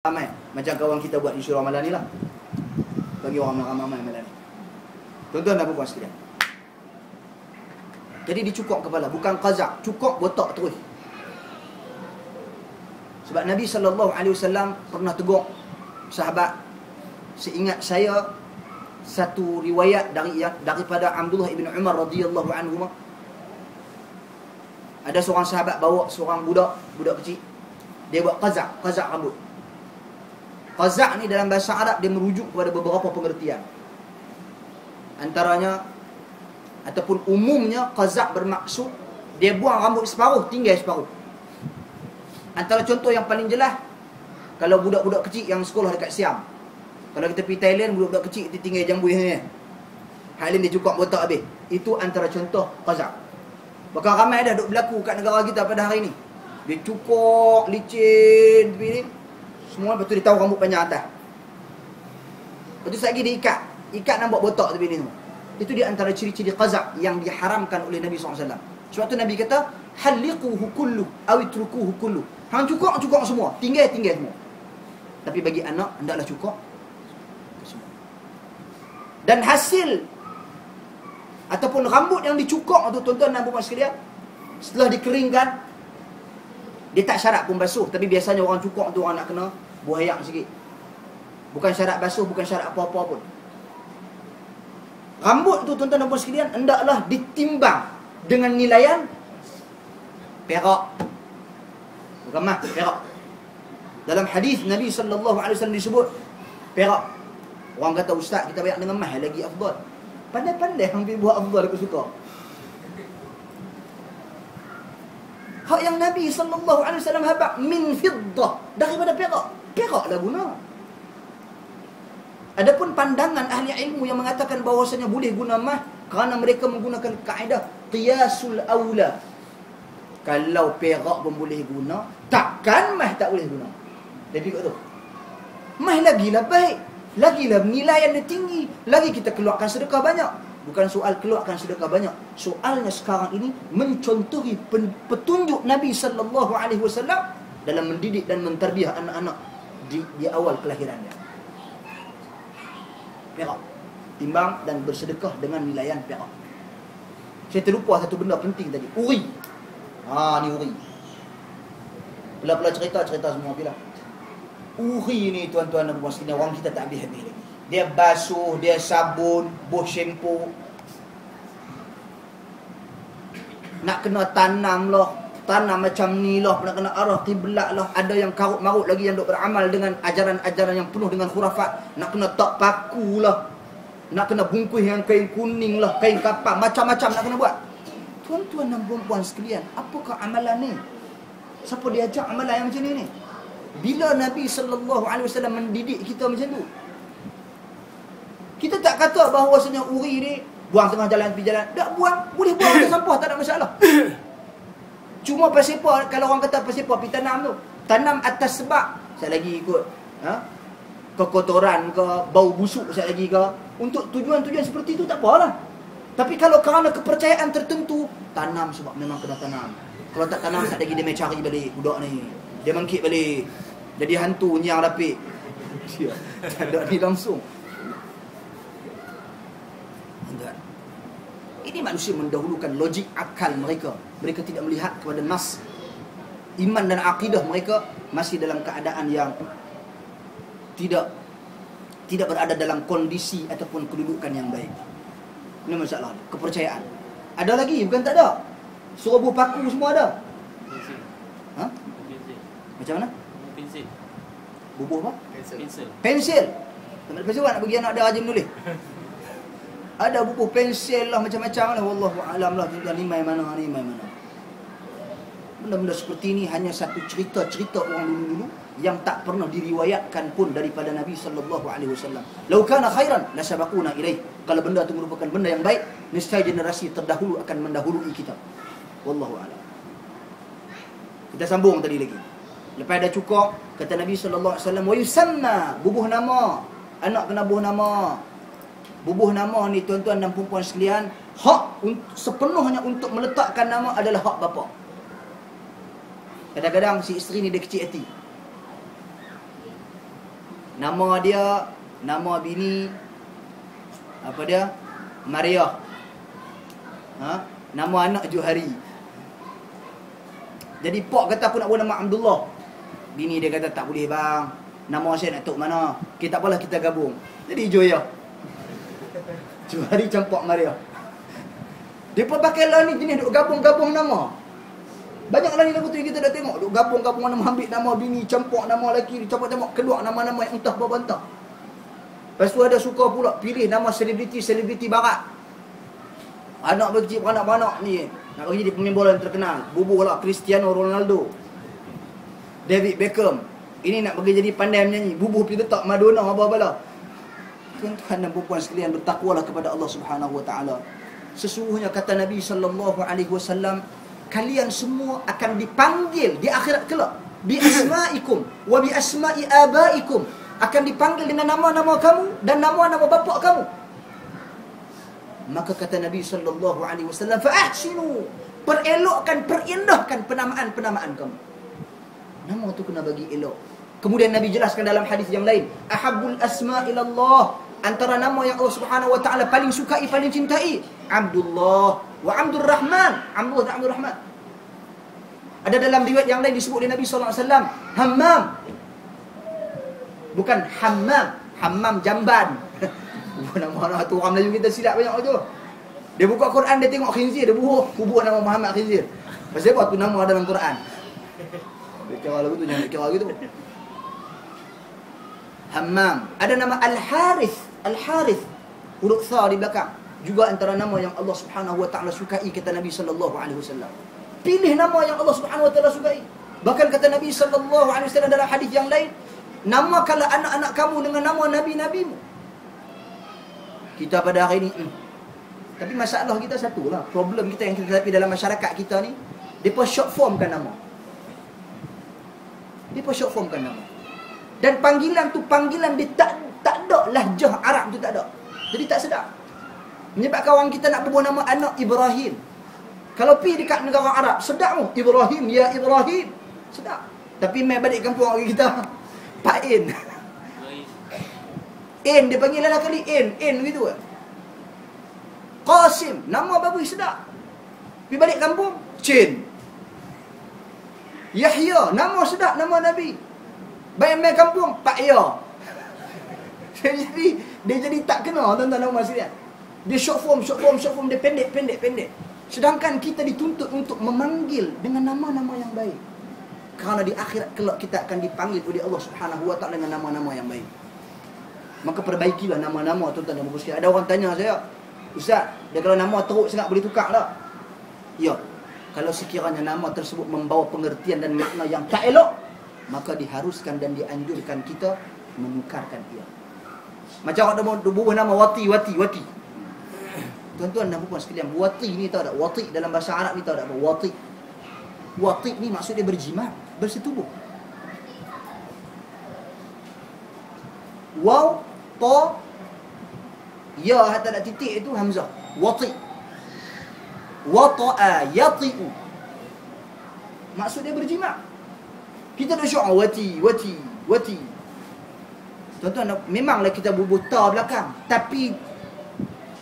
ramai macam kawan kita buat di Syurah Malam ni lah, bagi orang ramai malam ni. Tuan-tuan dan puan sekalian, jadi dicukup kepala, bukan qazak, cukup botak terus. Sebab Nabi SAW pernah tegur sahabat. Seingat saya satu riwayat daripada Abdullah ibn Umar radhiyallahu anhu, ada seorang sahabat bawa seorang budak kecil, dia buat qazak rambut. Qazak ni dalam bahasa Arab dia merujuk kepada beberapa pengertian. Antaranya ataupun umumnya qazak bermaksud dia buang rambut separuh, tinggal separuh. Antara contoh yang paling jelas, kalau budak-budak kecil yang sekolah dekat Siam, kalau kita pergi Thailand, budak-budak kecil dia tinggal jambu ni, Thailand dia cukup botak habis. Itu antara contoh qazak. Bahkan ramai dah duk berlaku kat negara kita pada hari ni. Dia cukup licin ni semua, lepas tu dia tahu rambut panjang atas. Lepas tu sekali dia ikat nampak botak tepi ni semua. Itu di antara ciri-ciri qazak yang diharamkan oleh Nabi SAW. Sebab tu Nabi kata, haliquhu kullu awitrukuhu kullu. Hang cukup semua, tinggal semua. Tapi bagi anak hendaklah cukup semua. Dan hasil ataupun rambut yang dicukup tu, tuan-tuan dan puan sekalian, setelah dikeringkan, dia tak syarat pun basuh. Tapi biasanya orang cukup tu orang nak kena buayak sikit. Bukan syarat basuh, bukan syarat apa-apa pun. Rambut tu, tuan-tuan dan puan sekalian, hendaklah ditimbang dengan nilaian perak. Bukan mah, perak. Dalam hadis Nabi SAW disebut perak. Orang kata, ustaz, kita banyak dengan mah lagi afdal. Pandai-pandai hampir buat afdal, aku suka. Hak yang Nabi SAW habaq min fiddah, daripada perak. Perak lah guna. Adapun pandangan ahli ilmu yang mengatakan bahawasanya boleh guna mah, kerana mereka menggunakan kaedah qiyasul aula. Kalau perak pun boleh guna, takkan mah tak boleh guna. Dia fikir tu. Mah lagilah baik, lagilah nilai yang tinggi, lagi kita keluarkan sedekah banyak. Bukan soal keluarkan sedekah banyak. Soalnya sekarang ini mencontohi petunjuk Nabi SAW dalam mendidik dan mentarbiah anak-anak di awal kelahirannya. Perak. Timbang dan bersedekah dengan nilaian perak. Saya terlupa satu benda penting tadi. Uri. Ni uri. Pula cerita semua bila. Uri ni, tuan-tuan dan puan sekalian, orang kita tak habis-habis lagi. Dia basuh, dia sabun, buh shampoo. Nak kena tanam macam ni lah, nak kena arah kiblat lah. Ada yang karut-marut lagi yang duk beramal dengan ajaran-ajaran yang penuh dengan khurafat. Nak kena tak paku lah, nak kena bungkus dengan kain kuning lah, kain kapal, macam-macam nak kena buat. Tuan-tuan dan puan-puan sekalian, apakah amalan ni? Siapa diajak amalan yang macam ni? Bila Nabi SAW mendidik kita macam tu? Kita tak kata bahawasanya uri ni buang tengah jalan, pergi jalan. Tak buang, boleh buang ke sampah, tak ada masalah. Cuma pasipah, kalau orang kata pasipah pergi tanam tu, tanam atas sebab saya lagi ikut kekotoran ke, bau busuk saya lagi ke, untuk tujuan-tujuan seperti itu tak apalah. Tapi kalau kerana kepercayaan tertentu, tanam sebab memang kena tanam. Kalau tak tanam, tak lagi dia main cari balik budak ni, dia mangkit balik, jadi hantu nyang rapik. Tak ada ni langsung. Ini manusia mendahulukan logik akal mereka. Mereka tidak melihat kepada nas. Iman dan akidah mereka masih dalam keadaan yang tidak berada dalam kondisi ataupun kedudukan yang baik. Ini masalah. Kepercayaan. Ada lagi, bukan tak ada. Suruh buah paku semua ada. Pensel. Ha? Pensel. Macam mana? Pensel. Bubuh apa? Pensel. Pensel. Tak pensel nak bagi anak dia rajin menulis. Ada buku pensel lah, macam-macam lah. Wallahu a'lam lah. Ni main mana. Benda-benda seperti ini hanya satu cerita-cerita orang dulu-dulu yang tak pernah diriwayatkan pun daripada Nabi SAW. Lau kana khairan la sabaquna ilaih. Kalau benda itu merupakan benda yang baik, niscaya generasi terdahulu akan mendahului kita. Wallahu a'lam. Kita sambung tadi lagi. Lepas dah cukup, kata Nabi SAW, wa yusamma, bubuh nama. Anak kena bubuh nama. Bubuh nama ni, tuan-tuan dan puan-puan sekalian, hak sepenuhnya untuk meletakkan nama adalah hak bapa. Kadang-kadang si isteri ni dia kecil hati. Nama bini apa dia? Maria. Nama anak Johari. Jadi pak kata aku nak buat nama Abdullah. Bini dia kata tak boleh bang. Nama saya nak tok mana? Kita apalah kita gabung. Jadi Joya. Johari campur Maria. Dia pun pakai lah ni jenis duk gabung-gabung nama. Banyak lah ni lagu tu yang kita dah tengok. Duk gabung-gabung nama, ambil nama bini, campur nama lelaki, campur-campur, keluar nama-nama yang entah berbantah. Lepas tu ada suka pula pilih nama selebriti barat. Anak berkecil, beranak-beranak ni nak bagi dia pemain bola yang terkenal. Bubuh lah Cristiano Ronaldo, David Beckham. Ini nak bagi jadi pandai menyanyi. Bubuh pergi letak Madonna apa-apalah. Tuan-tuan dan puan sekalian, bertakwalah kepada Allah Subhanahu Wa Taala. Sesungguhnya kata Nabi sallallahu alaihi wasallam, kalian semua akan dipanggil di akhirat kelak bi asma'ikum wa bi asma'i abaikum. Akan dipanggil dengan nama-nama kamu dan nama-nama bapa kamu. Maka kata Nabi sallallahu alaihi wasallam, fa ahsinu, perelokkan, perindahkan penamaan-penamaan kamu. Nama tu kena bagi elok. Kemudian Nabi jelaskan dalam hadis yang lain, ahabbul asma' ila Allah, antara nama yang Allah Subhanahu wa taala paling sukai, paling cintai, Abdullah wa Abdul Rahman. Abdullah dan Abdul Rahman. Ada dalam riwayat yang lain disebut oleh Nabi sallallahu alaihi wasallam, Hammam. Bukan Hammam, Hammam jamban. Nama-nama tu orang Melayu kita silap banyak tu. Dia buka Quran, dia tengok khinzir, dia kubur nama Muhammad khinzir. Pasal apa tu nama dalam Quran? Dia kira lagu tu, jangan kira gitu. Hammam. Ada nama Al-Harith. Al-Harith, huruf tha di belakang, juga antara nama yang Allah Subhanahu wa taala sukai, kata Nabi sallallahu alaihi wasallam. Pilih nama yang Allah Subhanahu wa taala sukai. Bahkan kata Nabi sallallahu alaihi wasallam dalam hadis yang lain, namakanlah anak-anak kamu dengan nama nabi-nabimu. Kita pada hari ini tapi masalah kita satulah, problem kita yang kita hadapi dalam masyarakat kita ni, depa short formkan nama. Depa short formkan nama. Dan panggilan tu panggilan dia tak ada lahjah Arab tu, tak ada. Jadi tak sedap. Menyebabkan orang kita nak berbuah nama anak Ibrahim. Kalau pergi dekat negara Arab, sedap tu. Ibrahim, ya Ibrahim. Sedap. Tapi mai balik kampung orang kita, Pak In. In, dia panggil lah kali In gitu. Qasim, nama bagus, sedap. Pergi balik kampung, Chin. Yahya, nama sedap, nama Nabi. Baik-baik kampung, Pak Ya. Dia jadi tak kena tuan-tuan dan puan sekalian. Dia short form, dia pendek. Sedangkan kita dituntut untuk memanggil dengan nama-nama yang baik. Kerana di akhirat kelak kita akan dipanggil oleh Allah Subhanahu wa taala dengan nama-nama yang baik. Maka perbaikilah nama-nama tuan-tuan dan puan sekalian. Ada orang tanya saya, Ustaz, dia kalau nama teruk sangat boleh tukar tak? Ya. Kalau sekiranya nama tersebut membawa pengertian dan makna yang tak elok, maka diharuskan dan dianjurkan kita menukarkan ia. Macam orang ada bubuh nama Wati. Tuan-tuan dan puan sekalian, Wati ni tahu tak? Wati dalam bahasa Arab ni tahu tak apa? Wati ni maksud dia berjima', bersetubuh. Waw, ta, ya hatta ada titik itu hamzah. Wati. Wata'a yati'u. Maksud dia berjima'. Kita dah syuk wati. Tuan-tuan, memanglah kita bubuh ta belakang, tapi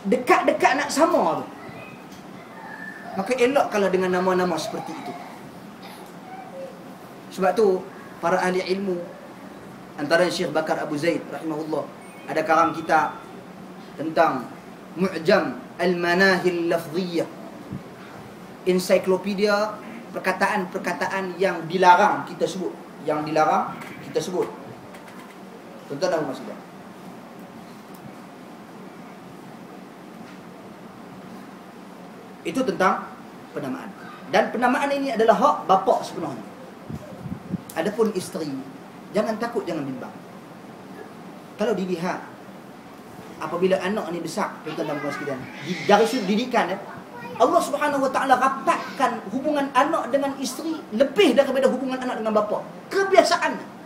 dekat-dekat nak sama tu. Maka elokkanlah dengan nama-nama seperti itu. Sebab tu para ahli ilmu, antara Syekh Bakar Abu Zaid rahimahullah, ada karang kitab tentang Mu'jam Al-Manahil Lafziyah, ensiklopedia perkataan-perkataan yang dilarang kita sebut. Tuan-tuan dan puan sekalian, itu tentang penamaan. Dan penamaan ini adalah hak bapa sepenuhnya. Adapun isteri, jangan takut, jangan bimbang. Kalau dilihat apabila anak ni besar, tuan-tuan dan puan sekalian, dari sudut didikan, Allah Subhanahu wa taala rapatkan hubungan anak dengan isteri lebih daripada hubungan anak dengan bapa. Kebiasaan.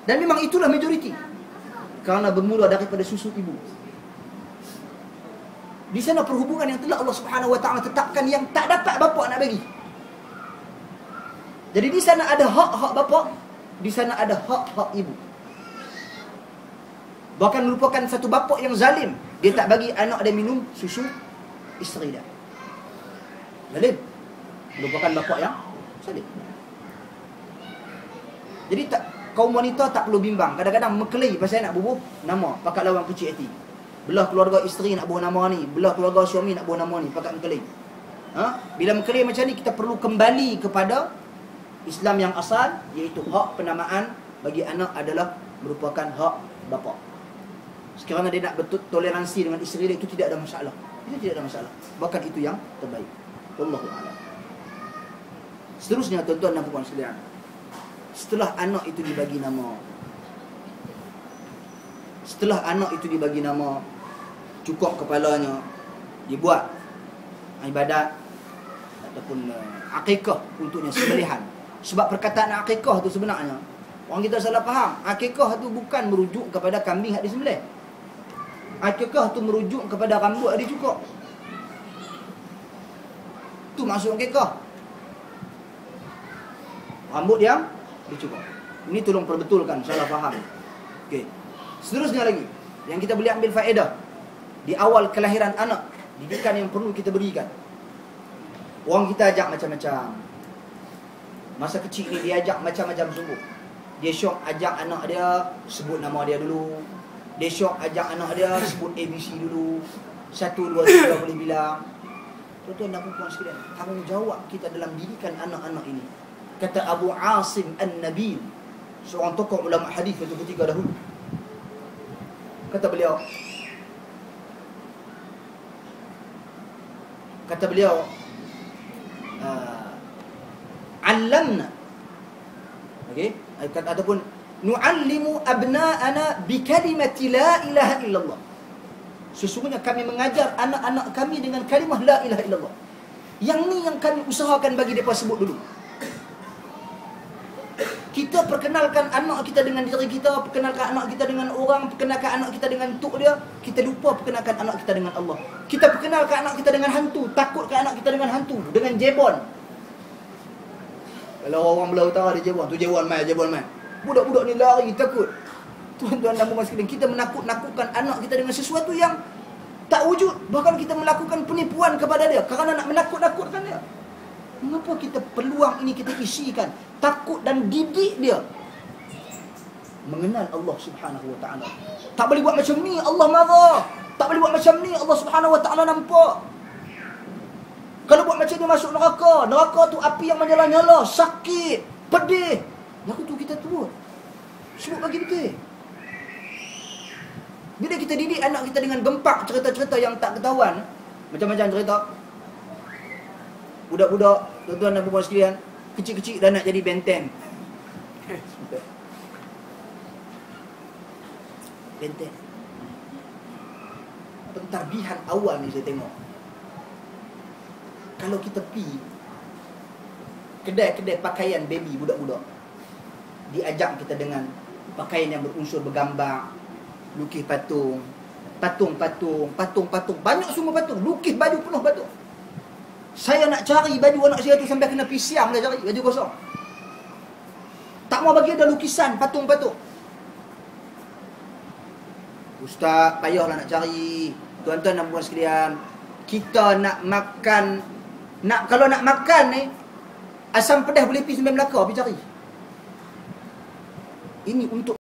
Dan memang itulah majoriti. Kerana bermula daripada susu ibu. Di sana perhubungan yang telah Allah Subhanahu wa taala tetapkan yang tak dapat bapa nak bagi. Jadi di sana ada hak-hak bapa, di sana ada hak-hak ibu. Bahkan merupakan satu bapa yang zalim. Dia tak bagi anak dia minum susu isteri dia. Zalim. Merupakan bapa yang zalim. Jadi kaum wanita tak perlu bimbang. Kadang-kadang mekeli pasal nak bubuh nama, pakat lawan kecil hati. Belah keluarga isteri nak bubuh nama ni, belah keluarga suami nak bubuh nama ni, pakat mekeli. Bila mekeli macam ni, kita perlu kembali kepada Islam yang asal, iaitu hak penamaan bagi anak adalah merupakan hak bapa. Sekarang dia nak bertoleransi dengan isteri dia, itu tidak ada masalah. Itu tidak ada masalah. Bahkan itu yang terbaik. Wallahu a'lam. Seterusnya tuan-tuan dan puan sekalian, setelah anak itu dibagi nama, cukup kepalanya, dibuat ibadat ataupun akikah untuknya, sembelihan. Sebab perkataan akikah tu sebenarnya orang kita salah faham. Akikah tu bukan merujuk kepada kambing yang disembelih. Akikah tu merujuk kepada rambut yang dicukur. Tu maksud akikah. Rambut yang dicukur. Ini tolong perbetulkan salah faham. Okey. Seterusnya lagi yang kita boleh ambil faedah di awal kelahiran anak, didikan yang perlu kita berikan. Orang kita ajak macam-macam. Masa kecil ni dia ajak macam-macam sungguh. Dia syok ajak anak dia sebut nama dia dulu. Dia syok ajak anak dia sebut ABC dulu. 1, 2, 3 boleh bilang. Tuan-tuan dan puan sekalian, tanggungjawab kita dalam didikan anak-anak ini. Kata Abu Asim An-Nabil, seorang tokoh ulama hadis pada ketika dahulu. Kata beliau, allamna, okey, ataupun nu'allimu abna'ana bi kalimati la ilaha illallah. Sesungguhnya kami mengajar anak-anak kami dengan kalimah la ilaha illallah. Yang ni yang kami usahakan bagi mereka sebut dulu. Kita perkenalkan anak kita dengan diri kita, perkenalkan anak kita dengan orang, perkenalkan anak kita dengan tok dia. Kita lupa perkenalkan anak kita dengan Allah. Kita perkenalkan anak kita dengan hantu, takutkan anak kita dengan hantu, dengan jebon. Kalau orang belah utara dia jebon, tu jebon mai. Budak-budak ni lari takut. Tuan-tuan dan puan sekalian, kita menakut-nakutkan anak kita dengan sesuatu yang tak wujud. Bahkan kita melakukan penipuan kepada dia kerana nak menakut-nakutkan dia. Mengapa kita peluang ini kita isikan takut dan didik dia mengenal Allah Subhanahu wa taala. Tak boleh buat macam ni, Allah marah. Tak boleh buat macam ni, Allah Subhanahu wa taala nampak. Kalau buat macam ni masuk neraka. Neraka tu api yang menyala-nyala, sakit, pedih. Lalu tu kita turut sebut bagi betul. Bila kita didik anak kita dengan gempak cerita-cerita yang tak ketahuan, macam-macam cerita. Budak-budak, tuan-tuan dan puan sekalian, kecil-kecil dah nak jadi benteng. Benteng. Pentarbihan awal ni saya tengok. Kalau kita pergi kedai-kedai pakaian baby budak-budak, diajak kita dengan pakaian yang berunsur bergambar, lukis patung, banyak semua patung, lukis baju penuh patung. Saya nak cari baju anak saya tu sampai kena pisiam lah cari baju kosong. Tak mau bagi ada lukisan patung-patung. Ustaz, payahlah nak cari. Tuan-tuan dan puan sekalian, kita nak makan, kalau nak makan ni, asam pedas boleh pergi Sembilan Melaka pergi cari. Ini untuk